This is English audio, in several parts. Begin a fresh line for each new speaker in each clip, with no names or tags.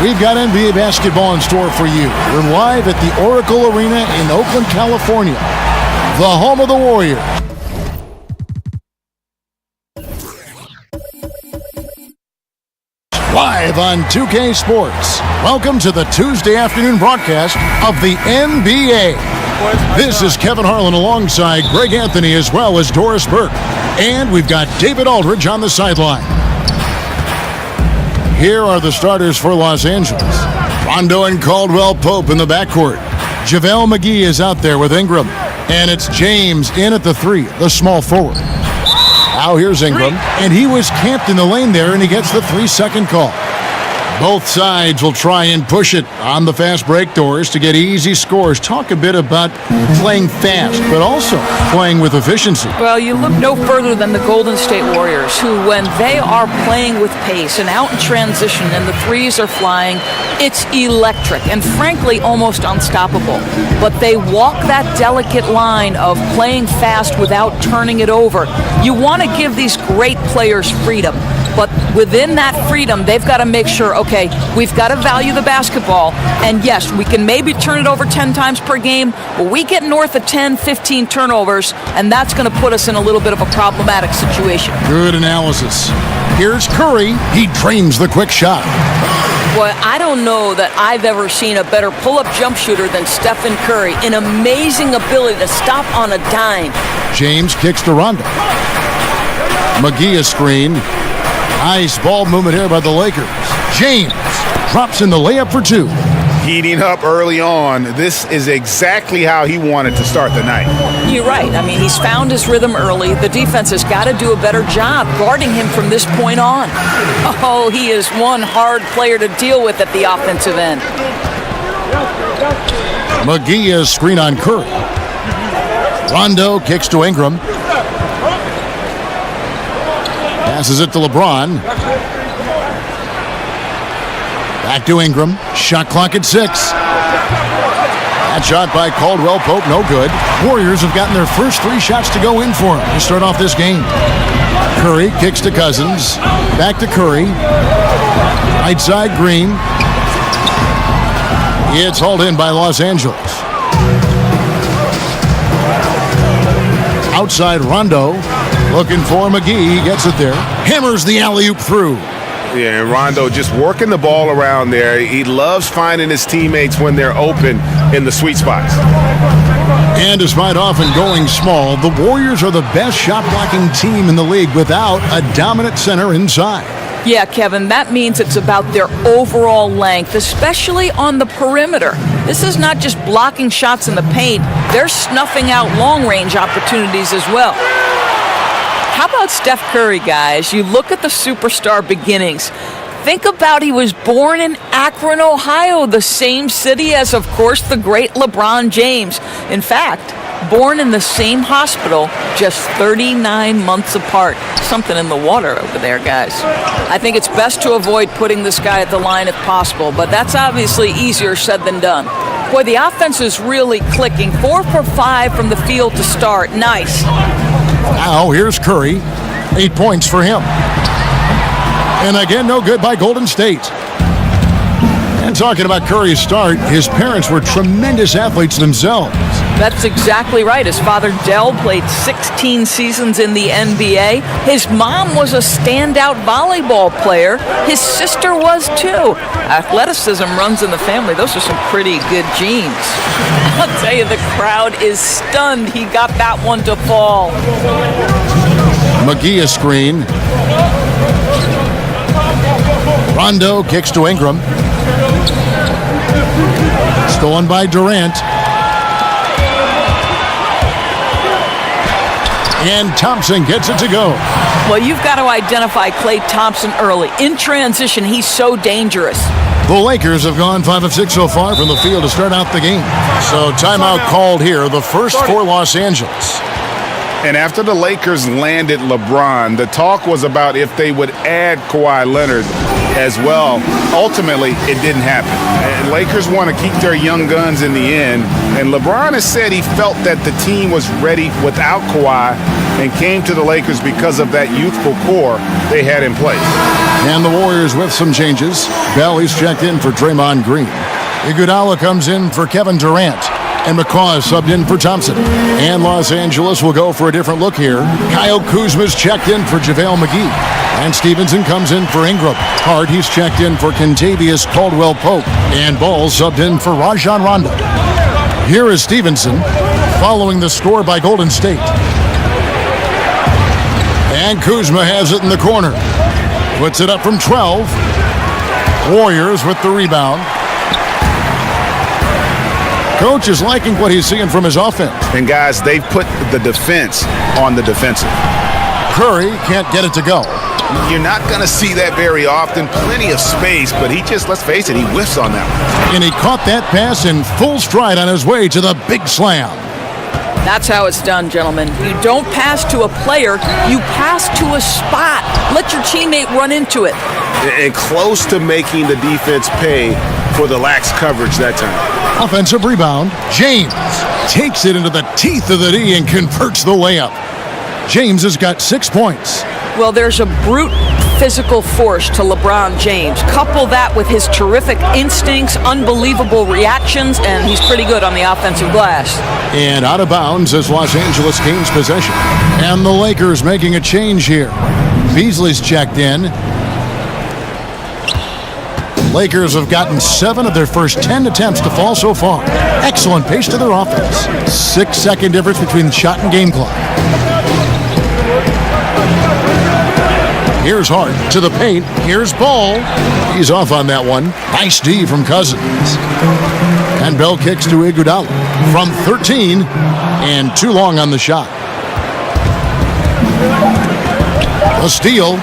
We've got NBA basketball in store for you. We're live at the Oracle Arena in Oakland, California, the home of the Warriors. Live on 2K Sports. Welcome to the Tuesday afternoon broadcast of the NBA. This is Kevin Harlan alongside Greg Anthony as well as Doris Burke. And we've got David Aldridge on the sideline. Here are the starters for Los Angeles. Rondo and Caldwell Pope in the backcourt. JaVale McGee is out there with Ingram. And it's James in at the 3, the small forward. Now here's Ingram, and he was camped in the lane there, and he gets the 3-second call. Both sides will try and push it on the fast break doors to get easy scores. Talk a bit about playing fast, but also playing with efficiency.
Well, you look no further than the Golden State Warriors, who, when they are playing with pace and out in transition and the threes are flying, it's electric and, frankly, almost unstoppable. But they walk that delicate line of playing fast without turning it over. You want to give these great players freedom. But within that freedom, they've got to make sure, okay, we've got to value the basketball. And yes, we can maybe turn it over 10 times per game, but we get north of 10, 15 turnovers, and that's going to put us in a little bit of a problematic situation.
Good analysis. Here's Curry. He drains the quick shot.
Boy, I don't know that I've ever seen a better pull-up jump shooter than Stephen Curry. An amazing ability to stop on a dime.
James kicks to Rondo. McGee is screened. Nice ball movement here by the Lakers. James drops in the layup for 2.
Heating up early on. This is exactly how he wanted to start the night.
You're right. I mean, he's found his rhythm early. The defense has got to do a better job guarding him from this point on. Oh, he is one hard player to deal with at the offensive end.
McGee is screen on Curry. Rondo kicks to Ingram. Passes it to LeBron. Back to Ingram. Shot clock at 6. That shot by Caldwell Pope, no good. Warriors have gotten their first 3 shots to go in for him to start off this game. Curry kicks to Cousins. Back to Curry. Right side, Green. It's hauled in by Los Angeles. Outside Rondo. Looking for McGee. He gets it there. Hammers the alley-oop through.
Yeah, and Rondo just working the ball around there. He loves finding his teammates when they're open in the sweet spots.
And despite often going small, the Warriors are the best shot-blocking team in the league without a dominant center inside.
Yeah, Kevin, that means it's about their overall length, especially on the perimeter. This is not just blocking shots in the paint. They're snuffing out long-range opportunities as well. How about Steph Curry, guys? You look at the superstar beginnings. Think about he was born in Akron, Ohio, the same city as, of course, the great LeBron James. In fact, born in the same hospital, just 39 months apart. Something in the water over there, guys. I think it's best to avoid putting this guy at the line if possible, but that's obviously easier said than done. Boy, the offense is really clicking. 4 for 5 from the field to start. Nice.
Now here's Curry. 8 points for him. And again, no good by Golden State. And talking about Curry's start, his parents were tremendous athletes themselves.
That's exactly right. His father, Dell, played 16 seasons in the NBA. His mom was a standout volleyball player. His sister was too. Athleticism runs in the family. Those are some pretty good genes. I'll tell you, the crowd is stunned he got that one to fall.
McGee is screen. Rondo kicks to Ingram. Stolen by Durant. And Thompson gets it to go.
Well, you've got to identify Klay Thompson early. In transition, he's so dangerous.
The Lakers have gone 5 of 6 so far from the field to start out the game. So timeout called here, the first for Los Angeles.
And after the Lakers landed LeBron, the talk was about if they would add Kawhi Leonard as well. Ultimately, it didn't happen. And Lakers want to keep their young guns in the end. And LeBron has said he felt that the team was ready without Kawhi and came to the Lakers because of that youthful core they had in place.
And the Warriors with some changes. Bell, he's checked in for Draymond Green. Iguodala comes in for Kevin Durant. And McCaw is subbed in for Thompson. And Los Angeles will go for a different look here. Kyle Kuzma's checked in for JaVale McGee. And Stevenson comes in for Ingram. Hart, he's checked in for Kentavious Caldwell-Pope. And Ball subbed in for Rajon Rondo. Here is Stevenson following the score by Golden State. And Kuzma has it in the corner. Puts it up from 12. Warriors with the rebound. Coach is liking what he's seeing from his offense.
And guys, they've put the defense on the defensive.
Curry can't get it to go.
You're not going to see that very often. Plenty of space, but he just, let's face it, he whiffs on that one.
And he caught that pass in full stride on his way to the big slam.
That's how it's done, gentlemen. You don't pass to a player, you pass to a spot. Let your teammate run into it.
And close to making the defense pay for the lax coverage that time.
Offensive rebound. James takes it into the teeth of the D and converts the layup. James has got 6 points.
Well, there's a brute physical force to LeBron James. Couple that with his terrific instincts, unbelievable reactions, and he's pretty good on the offensive glass.
And out of bounds as Los Angeles gains possession. And the Lakers making a change here. Beasley's checked in. Lakers have gotten 7 of their first 10 attempts to fall so far. Excellent pace to their offense. 6-second difference between shot and game clock. Here's Hart to the paint. Here's Ball. He's off on that one. Nice D from Cousins. And Bell kicks to Iguodala from 13 and too long on the shot. A steal.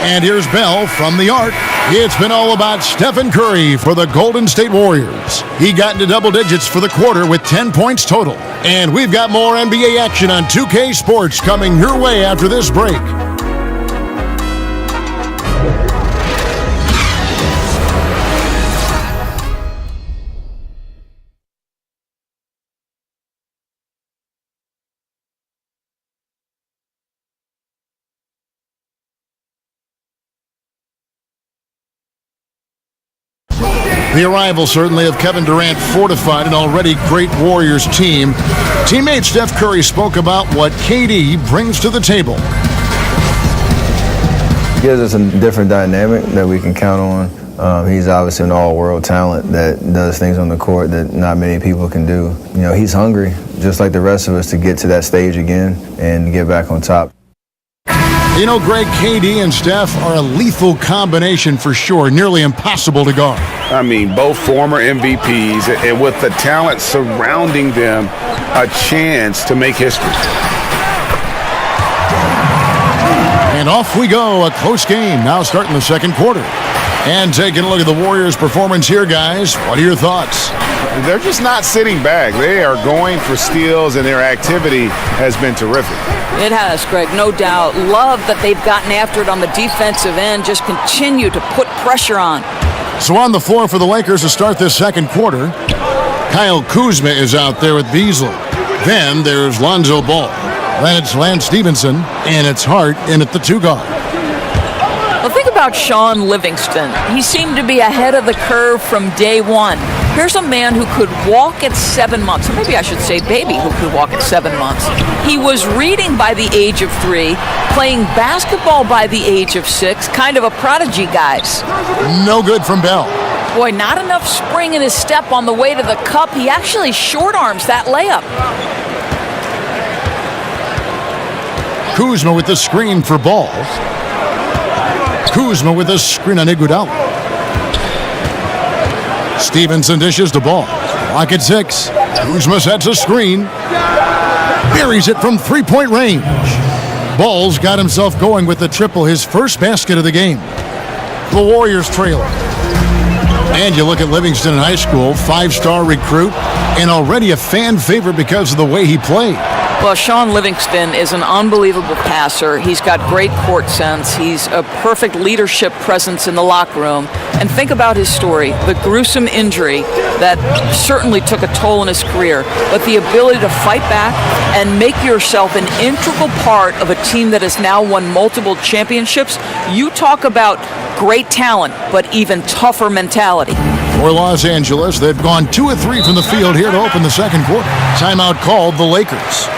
And here's Bell from the arc. It's been all about Stephen Curry for the Golden State Warriors. He got into double digits for the quarter with 10 points total. And we've got more NBA action on 2K Sports coming your way after this break. The arrival, certainly, of Kevin Durant fortified an already great Warriors team. Teammate Steph Curry spoke about what KD brings to the table.
He gives us a different dynamic that we can count on. He's obviously an all-world talent that does things on the court that not many people can do. You know, he's hungry, just like the rest of us, to get to that stage again and get back on top.
You know, Greg, KD and Steph are a lethal combination for sure, nearly impossible to guard.
I mean, both former MVPs, and with the talent surrounding them, a chance to make history.
And off we go, a close game now starting the second quarter. And taking a look at the Warriors' performance here, guys. What are your thoughts?
They're just not sitting back. They are going for steals, and their activity has been terrific.
It has, Greg, no doubt. Love that they've gotten after it on the defensive end. Just continue to put pressure on.
So on the floor for the Lakers to start this second quarter, Kyle Kuzma is out there with Beasley. Then there's Lonzo Ball. Then it's Lance Stevenson, and it's Hart in at the 2 guard.
Well, think about Sean Livingston. He seemed to be ahead of the curve from day one. Here's a man who could walk at 7 months. Or maybe I should say baby who could walk at 7 months. He was reading by the age of 3, playing basketball by the age of 6, kind of a prodigy, guys.
No good from Bell.
Boy, not enough spring in his step on the way to the cup. He actually short arms that layup.
Kuzma with the screen for Ball. Kuzma with a screen on Iguodala. Stevenson dishes the Ball. Clock at 6. Kuzma sets a screen. Buries it from 3-point range. Ball's got himself going with the triple, his first basket of the game. The Warriors trail. And you look at Livingston in high school, 5-star recruit, and already a fan favorite because of the way he played.
Well, Sean Livingston is an unbelievable passer. He's got great court sense. He's a perfect leadership presence in the locker room. And think about his story, the gruesome injury that certainly took a toll in his career, but the ability to fight back and make yourself an integral part of a team that has now won multiple championships. You talk about great talent, but even tougher mentality.
For Los Angeles, they've gone 2 of 3 from the field here to open the second quarter. Timeout called the Lakers.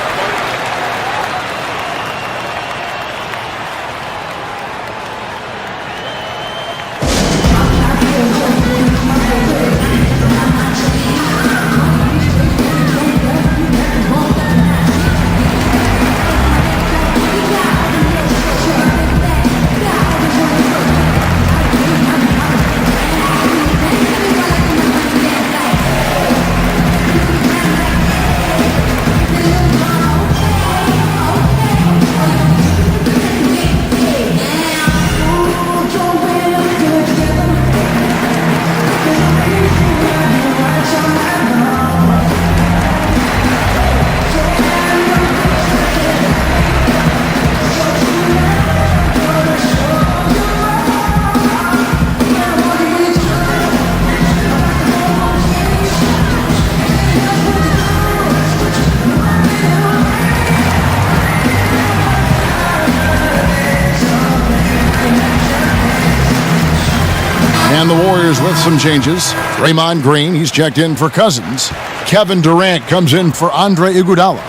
And the Warriors with some changes. Draymond Green, he's checked in for Cousins. Kevin Durant comes in for Andre Iguodala.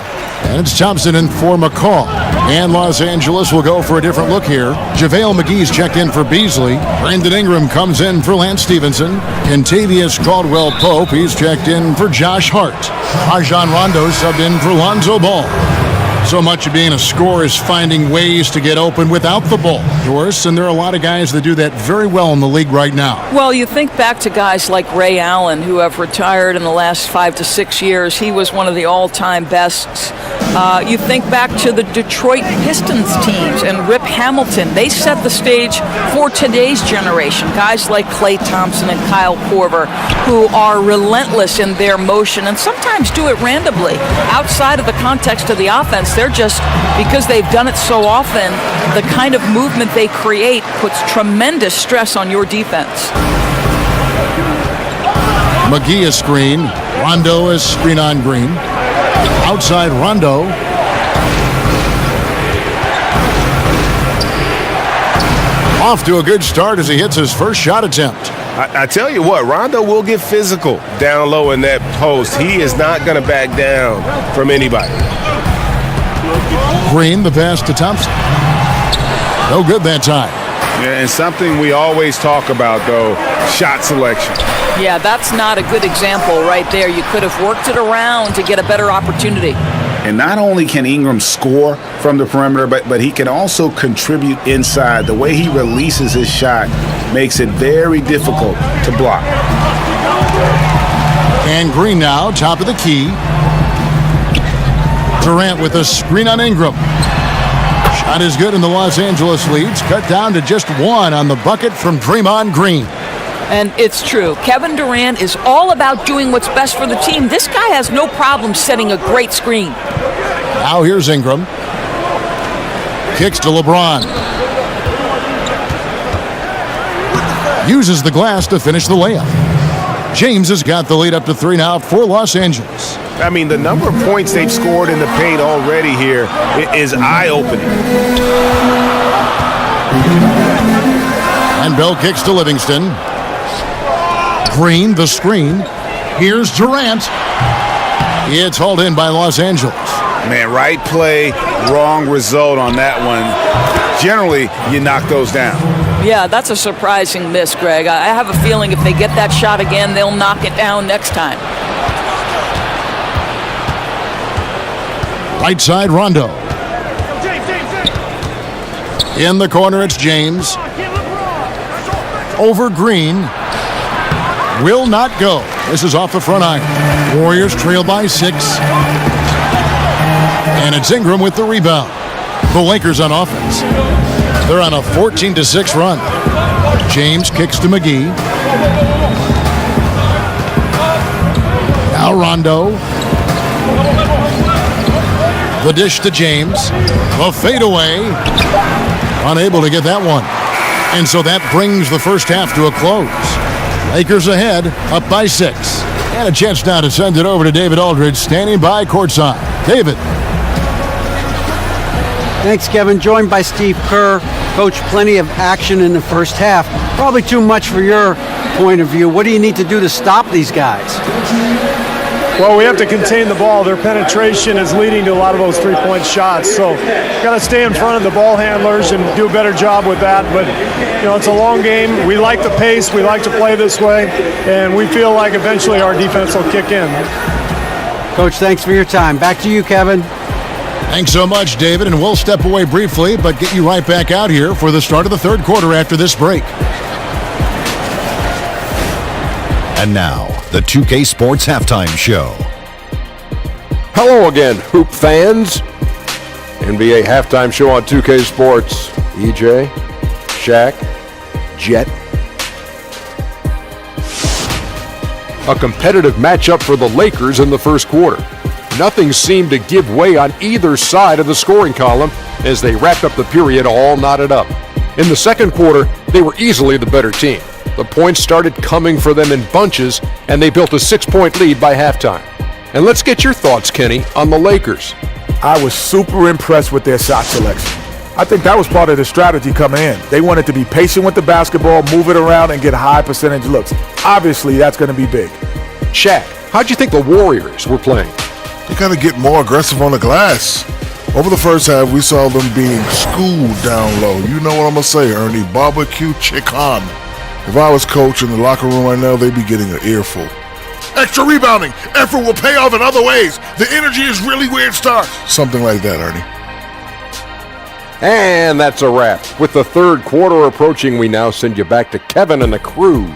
And it's Thompson in for McCall. And Los Angeles will go for a different look here. JaVale McGee's checked in for Beasley. Brandon Ingram comes in for Lance Stevenson. Kentavious Caldwell-Pope, he's checked in for Josh Hart. Rajon Rondo subbed in for Lonzo Ball. So much of being a scorer is finding ways to get open without the ball, Doris, and there are a lot of guys that do that very well in the league right now.
Well, you think back to guys like Ray Allen, who have retired in the last 5 to 6 years. He was one of the all-time bests. You think back to the Detroit Pistons teams and Rip Hamilton. They set the stage for today's generation. Guys like Klay Thompson and Kyle Korver, who are relentless in their motion and sometimes do it randomly. Outside of the context of the offense, they're just, because they've done it so often, the kind of movement they create puts tremendous stress on your defense.
McGee is screen. Rondo is screen on Green. Outside Rondo. Off to a good start as he hits his first shot attempt.
I tell you what, Rondo will get physical down low in that post. He is not going to back down from anybody.
Green, the pass to Thompson. No good that time.
Yeah, and something we always talk about, though, shot selection.
Yeah, that's not a good example right there. You could have worked it around to get a better opportunity.
And not only can Ingram score from the perimeter, but he can also contribute inside. The way he releases his shot makes it very difficult to block.
And Green now, top of the key. Durant with a screen on Ingram. Shot is good, and the Los Angeles leads cut down to just 1 on the bucket from Draymond Green.
And it's true. Kevin Durant is all about doing what's best for the team. This guy has no problem setting a great screen.
Now here's Ingram. Kicks to LeBron. Uses the glass to finish the layup. James has got the lead up to 3 now for Los Angeles.
I mean, the number of points they've scored in the paint already here is eye-opening.
And Bell kicks to Livingston. Green, the screen. Here's Durant. It's hauled in by Los Angeles.
Man, right play, wrong result on that one. Generally, you knock those down.
Yeah, that's a surprising miss, Greg. I have a feeling if they get that shot again, they'll knock it down next time.
Right side, Rondo. In the corner, it's James. Over Green. Will not go. This is off the front iron. Warriors trail by 6. And it's Ingram with the rebound. The Lakers on offense. They're on a 14-6 run. James kicks to McGee. Now Rondo. The dish to James. The fadeaway. Unable to get that one. And so that brings the first half to a close. Lakers ahead, up by 6. And a chance now to send it over to David Aldridge, standing by courtside. David.
Thanks, Kevin. Joined by Steve Kerr. Coach, plenty of action in the first half. Probably too much for your point of view. What do you need to do to stop these guys?
Well, we have to contain the ball. Their penetration is leading to a lot of those three-point shots. So, got to stay in front of the ball handlers and do a better job with that. But, it's a long game. We like the pace. We like to play this way. And we feel like eventually our defense will kick in.
Coach, thanks for your time. Back to you, Kevin.
Thanks so much, David. And we'll step away briefly, but get you right back out here for the start of the third quarter after this break.
And now, the 2K Sports Halftime Show.
Hello again, Hoop fans. NBA Halftime Show on 2K Sports. EJ, Shaq, Jet. A competitive matchup for the Lakers in the first quarter. Nothing seemed to give way on either side of the scoring column as they wrapped up the period all knotted up. In the second quarter, they were easily the better team. The points started coming for them in bunches, and they built a 6-point lead by halftime. And let's get your thoughts, Kenny, on the Lakers.
I was super impressed with their shot selection. I think that was part of the strategy coming in. They wanted to be patient with the basketball, move it around, and get high percentage looks. Obviously, that's going to be big.
Shaq, how'd you think the Warriors were playing?
They got to get more aggressive on the glass. Over the first half, we saw them being schooled down low. You know what I'm going to say, Ernie. Barbecue chicken. If I was coach in the locker room right now, they'd be getting an earful. Extra rebounding. Effort will pay off in other ways. The energy is really where it starts. Something like that, Ernie.
And that's a wrap. With the third quarter approaching, we now send you back to Kevin and the crew.